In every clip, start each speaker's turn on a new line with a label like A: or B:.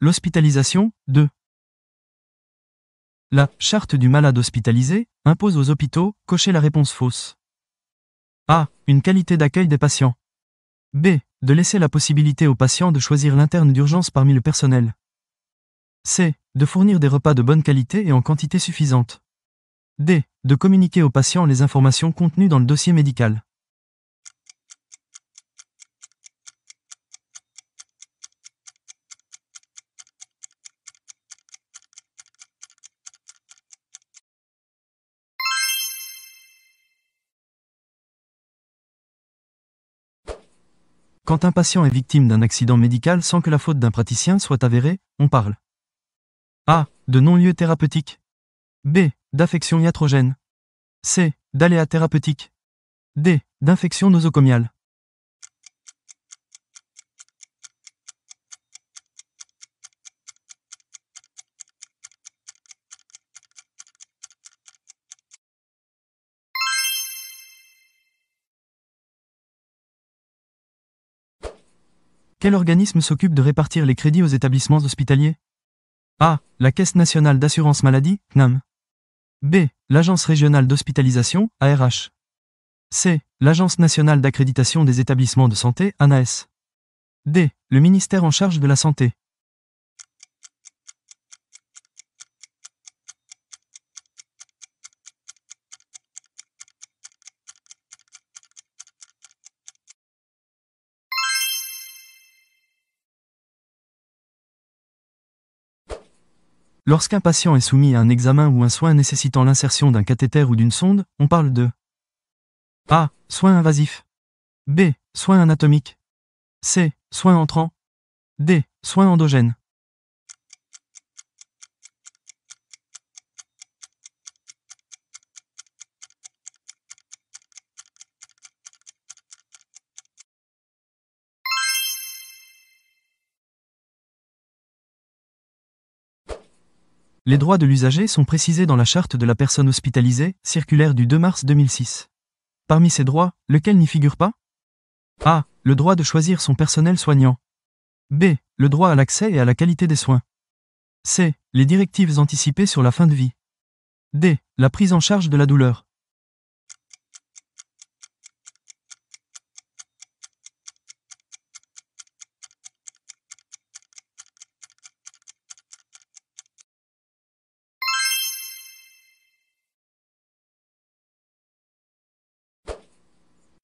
A: L'hospitalisation, 2. La charte du malade hospitalisé impose aux hôpitaux cocher la réponse fausse. A. Une qualité d'accueil des patients. B. De laisser la possibilité aux patients de choisir l'interne d'urgence parmi le personnel. C. De fournir des repas de bonne qualité et en quantité suffisante. D. De communiquer aux patients les informations contenues dans le dossier médical. Quand un patient est victime d'un accident médical sans que la faute d'un praticien soit avérée, on parle A. De non-lieu thérapeutique. B. D'affection iatrogène. C. D'aléa thérapeutique. D. D'infection nosocomiale. Quel organisme s'occupe de répartir les crédits aux établissements hospitaliers? A. La Caisse nationale d'assurance maladie, CNAM. B. L'Agence régionale d'hospitalisation, ARH. C. L'Agence nationale d'accréditation des établissements de santé, ANAS. D. Le ministère en charge de la santé. Lorsqu'un patient est soumis à un examen ou un soin nécessitant l'insertion d'un cathéter ou d'une sonde, on parle de A. Soins invasifs. B. Soins anatomiques. C. Soins entrants. D. Soins endogènes. Les droits de l'usager sont précisés dans la charte de la personne hospitalisée, circulaire du 2 mars 2006. Parmi ces droits, lequel n'y figure pas? A. Le droit de choisir son personnel soignant. B. Le droit à l'accès et à la qualité des soins. C. Les directives anticipées sur la fin de vie. D. La prise en charge de la douleur.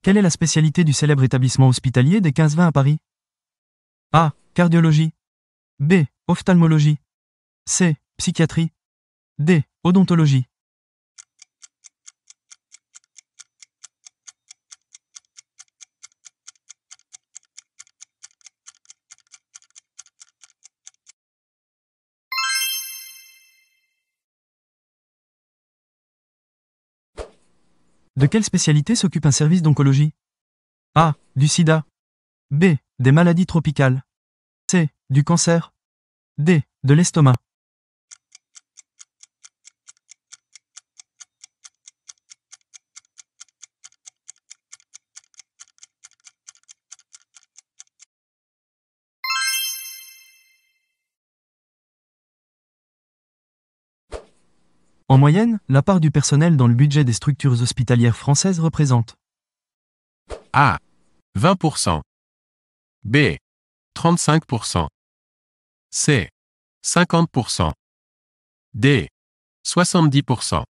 A: Quelle est la spécialité du célèbre établissement hospitalier des 15-20 à Paris? A. Cardiologie. B. Ophtalmologie. C. Psychiatrie. D. Odontologie. De quelle spécialité s'occupe un service d'oncologie? A. Du sida. B. Des maladies tropicales. C. Du cancer. D. De l'estomac. En moyenne, la part du personnel dans le budget des structures hospitalières françaises représente
B: A. 20%. B. 35%. C. 50%. D. 70%.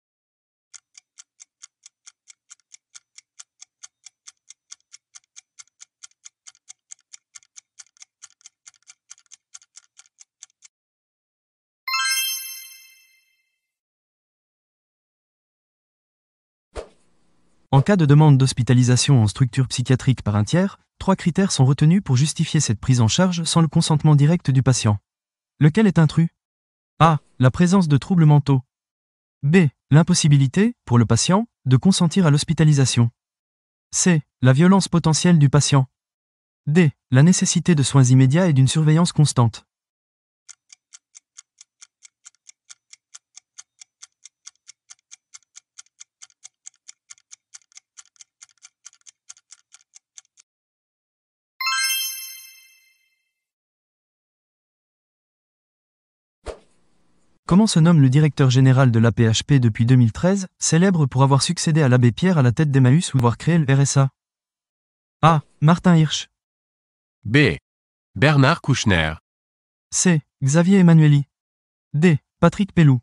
A: En cas de demande d'hospitalisation en structure psychiatrique par un tiers, 3 critères sont retenus pour justifier cette prise en charge sans le consentement direct du patient. Lequel est intrus? A. La présence de troubles mentaux. B. L'impossibilité, pour le patient, de consentir à l'hospitalisation. C. La violence potentielle du patient. D. La nécessité de soins immédiats et d'une surveillance constante. Comment se nomme le directeur général de l'AP-HP depuis 2013, célèbre pour avoir succédé à l'abbé Pierre à la tête d'Emmaüs ou avoir créé le RSA? A. Martin Hirsch.
B: B. Bernard Kouchner.
A: C. Xavier Emmanuelli. D. Patrick Pelloux.